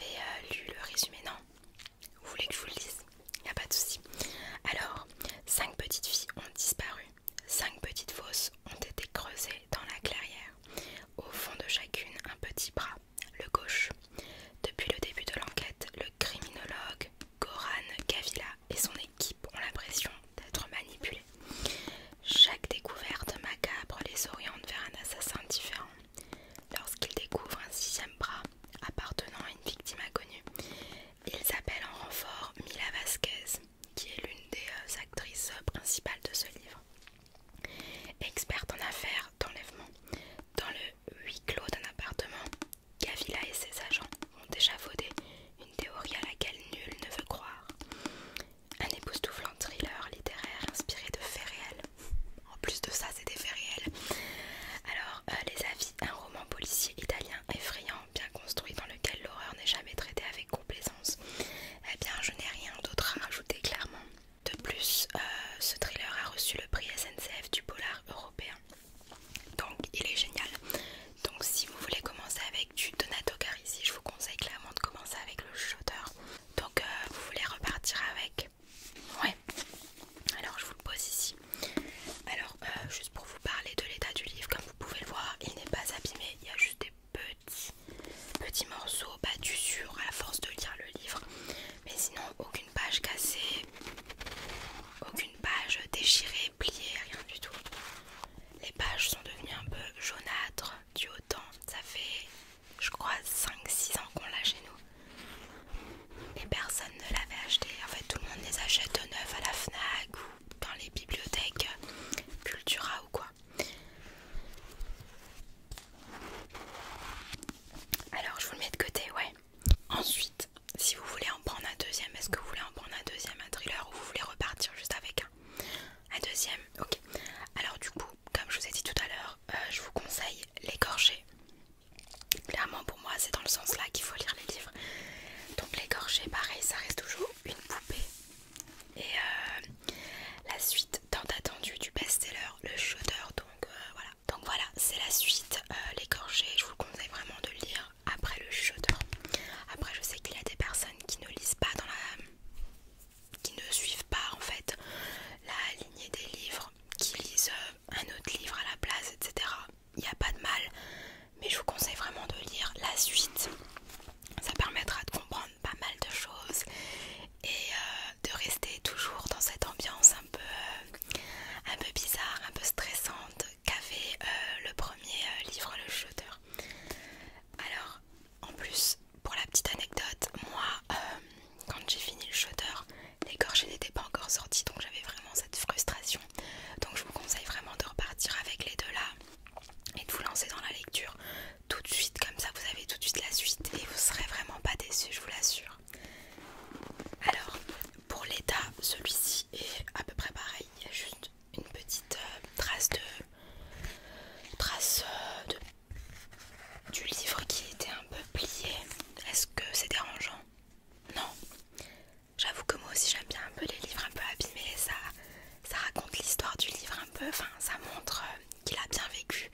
avez lu le résumé, non? Vous voulez que je vous le dise? Il n'y a pas de souci. Alors, 5 petites filles ont disparu. 5 petites fosses ont été creusées dans la clairière. Au fond de chacune, un petit bras, le gauche. Depuis le début de l'enquête, le criminologue Goran Gavila et son équipe ont l'impression d'être manipulés. Chaque découverte macabre les oriente vers un assassin différent. Lorsqu'ils découvrent un 6e bras appartenant à une victime inconnue, ils appellent en renfort Mila Vasquez, qui est l'une des actrices principales de ce livre. Experte en affaires d'enlèvement, dans le huis clos d'un appartement, Gavila et ses agents ont échafaudé une théorie à laquelle nul ne veut croire. Un époustouflant thriller littéraire inspiré de faits réels. En plus de ça, c'est des faits réels. Alors, les avis, un roman policier italien effrayant, bien construit, dans lequel l'horreur n'est jamais traitée avec complaisance. Eh bien, je n'ai rien d'autre à rajouter clairement. De plus, ce thriller a reçu le prix SNCF du polar européen. Donc, il est génial. Donc, si vous voulez commencer avec du Donato Carisi, je vous conseille clairement de commencer avec le chuchoteur. Donc, vous voulez repartir avec? Ouais. Alors, je vous le pose ici. Alors, juste pour vous parler de l'état du livre, comme vous pouvez le voir, il n'est pas abîmé. Il y a juste des petits morceaux d'usure à la force de lire le livre. Mais sinon, aucune page cassée, aucune page déchirée, pliée, rien du tout. Les pages sont devenues un peu jaunâtres dû au temps. Ça fait, je crois, 5-6 ans qu'on l'a chez nous. Et personne ne l'avait acheté. En fait, tout le monde les achète de neuf à la Fnac ou dans les bibliothèques Cultura ou quoi. Alors, je vous le mets de côté, ouais. Ensuite, si vous voulez en prendre un deuxième, est-ce que vous voulez en prendre un deuxième, un thriller, ou vous voulez repartir juste avec un deuxième? Ok. Alors du coup, comme je vous ai dit tout à l'heure, je vous conseille L'écorché. Clairement pour moi c'est dans le sens là qu'il faut lire les livres. Donc L'écorché, pareil, ça reste toujours une poupée. Et la suite tant attendue du best-seller Le Chuchoteur. Donc voilà, c'est la suite. L'écorché, je vous conseille vraiment de le lire après Le Chuchoteur. Après je sais qu'il y a des personnes qui ne lisent pas qui ne suivent pas en fait la lignée des livres, qui lisent un autre livre à la place, etc. Il n'y a pas de mal, mais je vous conseille vraiment de lire la suite. Ça permettra de comprendre pas mal de choses et de rester toujours dans cette ambiance un peu bizarre, un peu stressante qu'avait le premier livre Le Chuchoteur. Alors, en plus, pour la petite anecdote, moi, quand j'ai fini Le Chuchoteur, L'écorché n'était pas encore sorti, donc j'avais vraiment cette frustration. Donc je vous conseille vraiment de repartir avec les deux là et de vous lancer dans la lecture tout de suite, comme ça vous avez tout de suite la suite et vous serez vraiment pas déçus, je vous l'assure. Alors, pour l'état, celui-ci est à peu près pareil, il y a juste une petite trace du livre qui était un peu plié. Est-ce que c'est dérangeant? Non. J'avoue que moi aussi j'aime bien un peu les livres un peu abîmés, ça raconte l'histoire du livre un peu, enfin ça montre qu'il a bien vécu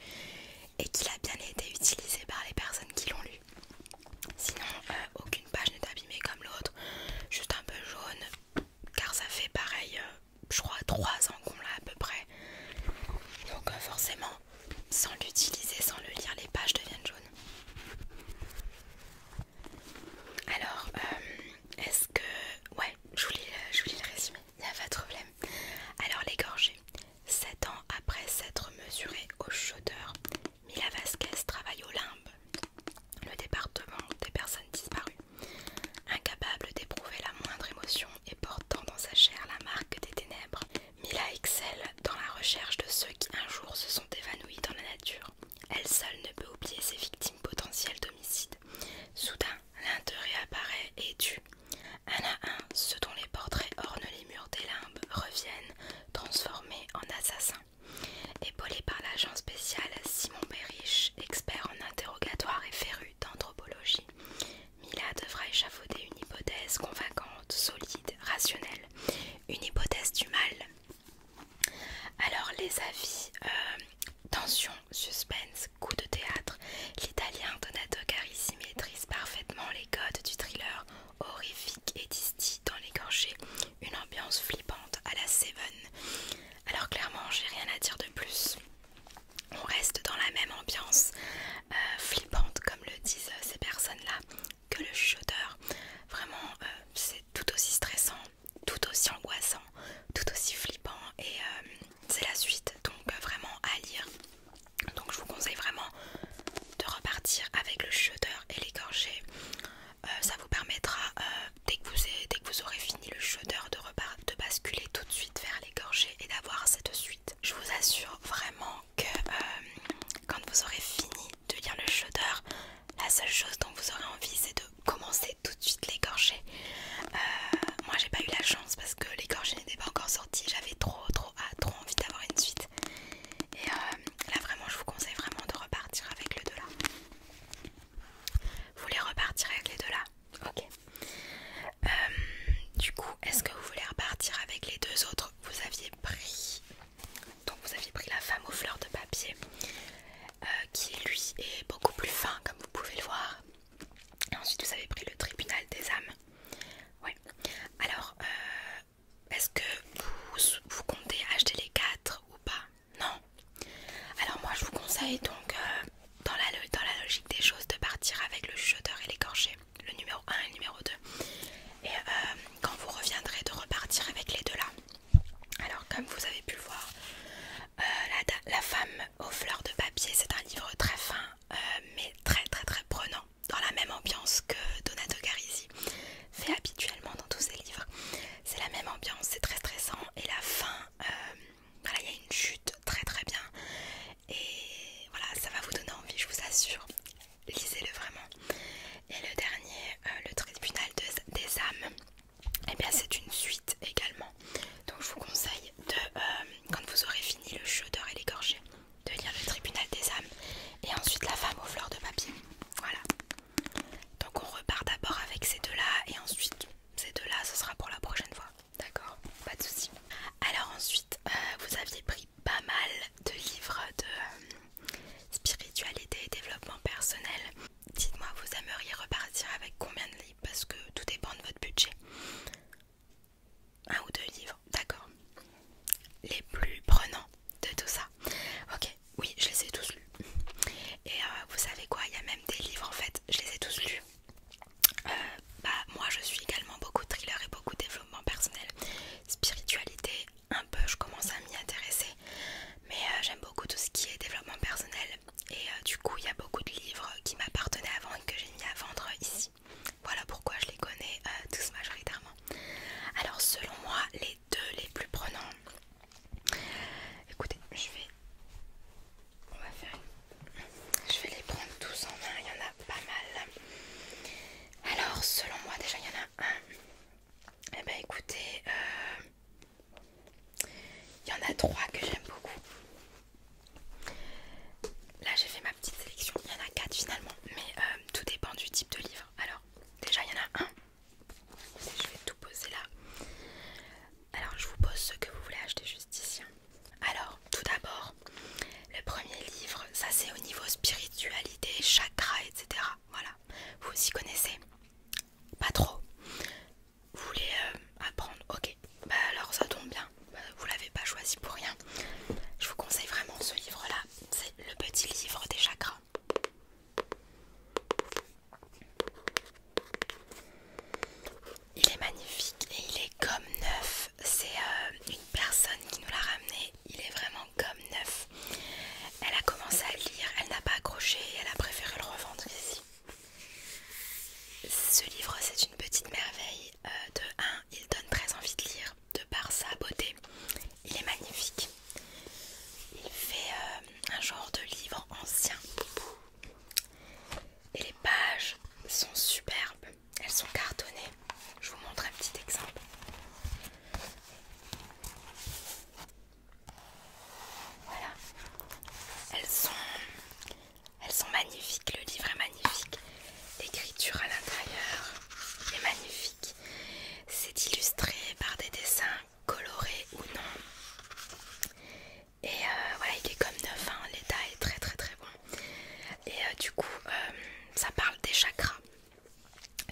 et qu'il a bien été utilisé par les personnes qui l'ont lu. Sinon aucune page n'est abîmée comme l'autre, juste un peu jaune, car ça fait pareil, je crois 3 ans qu'on l'a à peu près. Donc forcément, sans l'utiliser, sans le lire, les pages deviennent jaunes. Alors, est-ce que... Ouais, je vous lis le résumé, il n'y a pas de problème. Alors, L'écorché. 7 ans après s'être mesuré au chuchoteur, Mila Vasquez travaille au Limbe, le département des personnes disparues. Incapable d'éprouver la moindre émotion et portant dans sa chair la marque des ténèbres, Mila excelle dans la recherche de ceux qui un jour se sont évanouis dans la nature. Elle seule ne peut oublier ses victimes potentielles d'homicide. Soudain, l'un d'eux réapparaît et tue. Un à un, ceux dont les portraits ornent les murs des limbes reviennent, transformés en assassins. Épaulé par l'agent spécial Simon Berriche, expert en interrogatoire et féru d'anthropologie, Mila devra échafauder une hypothèse convaincante, solide, rationnelle. Une hypothèse du mal. Alors les avis, tension, suspense, coup de théâtre. L'italien Donato Carisi maîtrise parfaitement les codes du Il est magnifique et il est comme neuf. C'est une personne qui nous l'a ramené. Il est vraiment comme neuf. Elle a commencé à le lire, elle n'a pas accroché et elle a préféré le revendre ici. Ce livre, c'est une petite merveille. De un, il donne très envie de lire de par sa beauté. Il est magnifique. Il fait un genre de livre ancien. Et les pages sont superbes. Elles sont cartonnées. Je vous montre un petit exemple. Voilà. Elles sont magnifiques. Le livre est magnifique. L'écriture à l'intérieur est magnifique. C'est illustré par des dessins colorés ou non. Et voilà, il est comme neuf, hein. L'état est très très très bon. Et du coup, ça parle des chakras.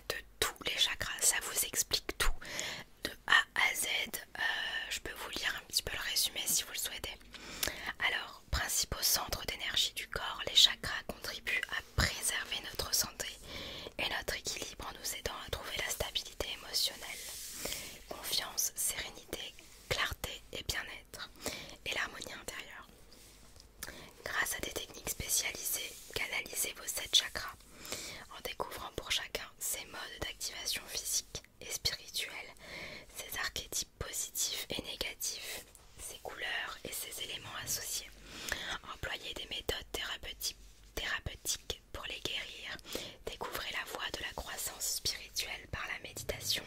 De tous les chakras, ça vous explique tout. De A à Z. Je peux vous lire un petit peu le résumé si vous le souhaitez. Alors, principaux centres d'énergie du corps, les chakras contribuent à préserver notre santé et notre équilibre en nous aidant à trouver la stabilité émotionnelle, confiance, sérénité, clarté et bien-être, et l'harmonie intérieure. Grâce à des techniques spécialisées, canalisez vos 7 chakras en découvrant pour chacun ses modes d'activation physique et spirituelle, ses archétypes positifs et négatifs, ses couleurs et ses éléments associés. Employez des méthodes thérapeutiques pour les guérir. Découvrez la voie de la croissance spirituelle par la méditation